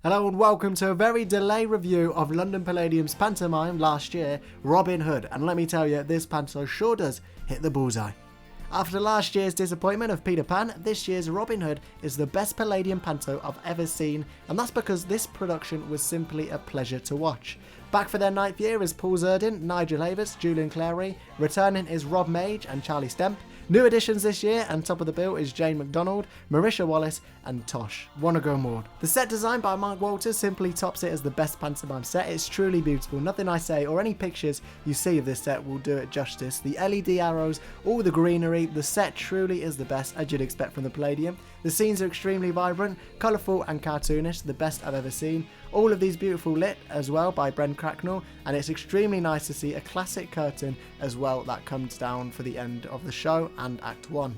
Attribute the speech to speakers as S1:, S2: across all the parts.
S1: Hello and welcome to a very delayed review of London Palladium's pantomime last year, Robin Hood, and let me tell you, this panto sure does hit the bullseye. After last year's disappointment of Peter Pan, this year's Robin Hood is the best Palladium panto I've ever seen, and that's because this production was simply a pleasure to watch. Back for their 9th year is Paul Zerdin, Nigel Havers, Julian Clary, returning is Rob Madge and Charlie Stemp. New additions this year, and top of the bill is Mcdonald, Marisha Wallace and Tosh. Wanna go more. The set design by Mark Walters simply tops it as the best pantomime set. It's truly beautiful. Nothing I say or any pictures you see of this set will do it justice. The LED arrows, all the greenery, the set truly is the best as you'd expect from the Palladium. The scenes are extremely vibrant, colourful and cartoonish, the best I've ever seen. All of these beautiful lit as well by Bren Cracknell, and it's extremely nice to see a classic curtain as well that comes down for the end of the show and Act 1.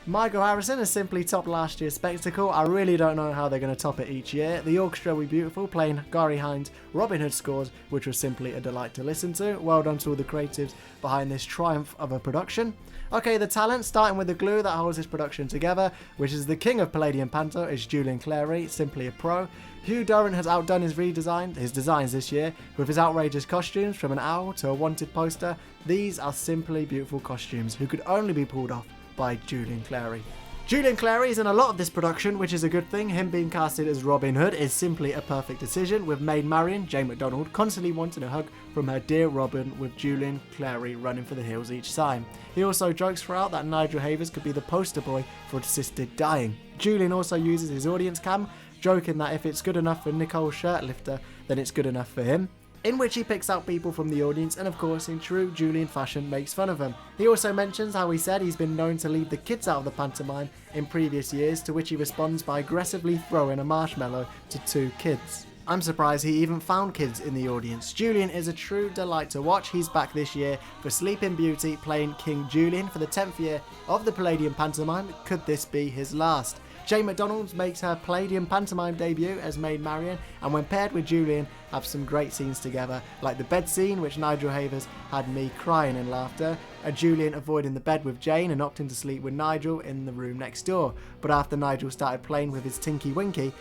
S1: Nigel Havers has simply topped last year's spectacle. I really don't know how they're going to top it each year. The orchestra were beautiful, playing Gary Hines' Robin Hood scores, which was simply a delight to listen to. Well done to all the creatives behind this triumph of a production. Okay, the talent, starting with the glue that holds this production together, which is the king of Palladium Panto, is Julian Clary, simply a pro. Hugh Durran has outdone his designs this year, with his outrageous costumes from an owl to a wanted poster. These are simply beautiful costumes who could only be pulled off by Julian Clary. Julian Clary is in a lot of this production, which is a good thing. Him being casted as Robin Hood is simply a perfect decision, with Maid Marian, Jane Mcdonald, constantly wanting a hug from her dear Robin, with Julian Clary running for the hills each time. He also jokes throughout that Nigel Havers could be the poster boy for assisted dying. Julian also uses his audience cam, joking that if it's good enough for Nicole Shirtlifter, then it's good enough for him, in which he picks out people from the audience and of course in true Julian fashion makes fun of them. He also mentions how he said he's been known to leave the kids out of the pantomime in previous years, to which he responds by aggressively throwing a marshmallow to 2 kids. I'm surprised he even found kids in the audience. Julian is a true delight to watch. He's back this year for Sleeping Beauty, playing King Julian for the 10th year of the Palladium pantomime. Could this be his last? Jane Mcdonald makes her Palladium pantomime debut as Maid Marian, and when paired with Julian have some great scenes together, like the bed scene, which Nigel Havers had me crying in laughter, and Julian avoiding the bed with Jane and opting to sleep with Nigel in the room next door. But after Nigel started playing with his Tinky Winky,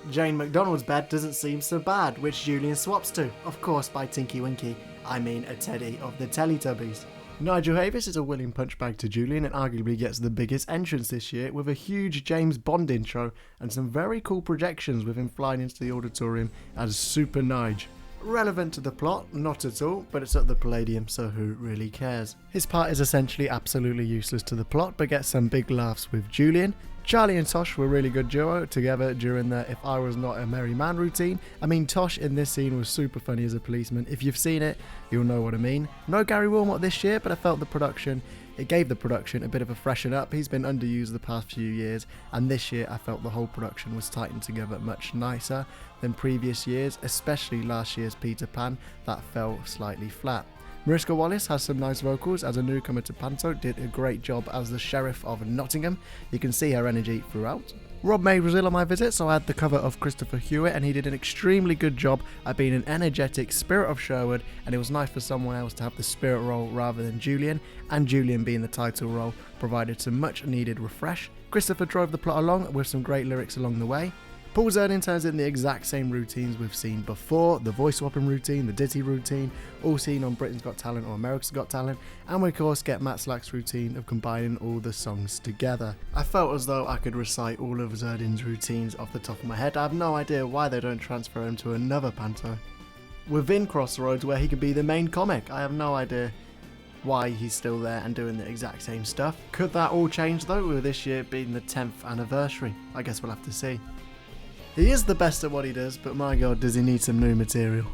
S1: Jane Mcdonald's bed doesn't seem so bad, which Julian swaps to. Of course, by Tinky Winky, I mean a teddy of the Teletubbies. Nigel Havers is a willing punchbag to Julian and arguably gets the biggest entrance this year, with a huge James Bond intro and some very cool projections with him flying into the auditorium as Super Nige. Relevant to the plot? Not at all, but it's at the Palladium, so who really cares? His part is essentially absolutely useless to the plot, but gets some big laughs with Julian. Charlie and Tosh were a really good duo together during the If I Was Not a Merry Man routine. I mean, Tosh in this scene was super funny as a policeman. If you've seen it, you'll know what I mean. No Gary Wilmot this year, but I felt it gave the production a bit of a freshen up. He's been underused the past few years, and this year I felt the whole production was tightened together much nicer than previous years, especially last year's Peter Pan that fell slightly flat. Marisha Wallace has some nice vocals as a newcomer to Panto, did a great job as the Sheriff of Nottingham. You can see her energy throughout. Rob Madge was ill on my visit, so I had the cover of Christopher Hewitt, and he did an extremely good job at being an energetic Spirit of Sherwood, and it was nice for someone else to have the Spirit role rather than Julian, and Julian being the title role provided some much needed refresh. Christopher drove the plot along with some great lyrics along the way. Paul Zerdin turns in the exact same routines we've seen before, the voice swapping routine, the ditty routine, all seen on Britain's Got Talent or America's Got Talent, and we of course get Matt Slack's routine of combining all the songs together. I felt as though I could recite all of Zerdin's routines off the top of my head. I have no idea why they don't transfer him to another panto within Crossroads where he could be the main comic. I have no idea why he's still there and doing the exact same stuff. Could that all change though, with this year being the 10th anniversary? I guess we'll have to see. He is the best at what he does, but my god, does he need some new material.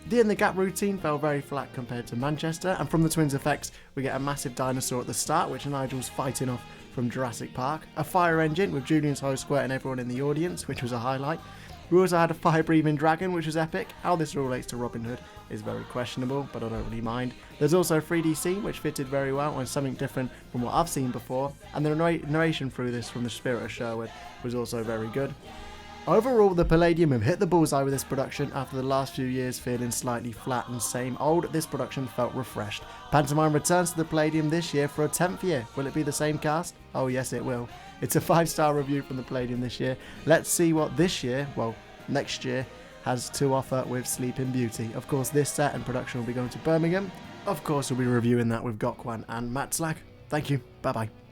S1: The In the Gap routine fell very flat compared to Manchester, and from the Twins effects, we get a massive dinosaur at the start, which Nigel's fighting off from Jurassic Park. A fire engine with Julian's hose squirting everyone in the audience, which was a highlight. We also had a fire-breathing dragon, which was epic. How this relates to Robin Hood is very questionable, but I don't really mind. There's also a 3D scene, which fitted very well and something different from what I've seen before, and the narration through this from the Spirit of Sherwood was also very good. Overall, the Palladium have hit the bullseye with this production after the last few years feeling slightly flat and same old. This production felt refreshed. Pantomime returns to the Palladium this year for a 10th year. Will it be the same cast? Oh yes, it will. It's a 5-star review from the Palladium this year. Let's see what this year, well, next year has to offer with Sleeping Beauty. Of course, this set and production will be going to Birmingham. Of course, we'll be reviewing that with Gokwan and Matt Slack. Thank you. Bye-bye.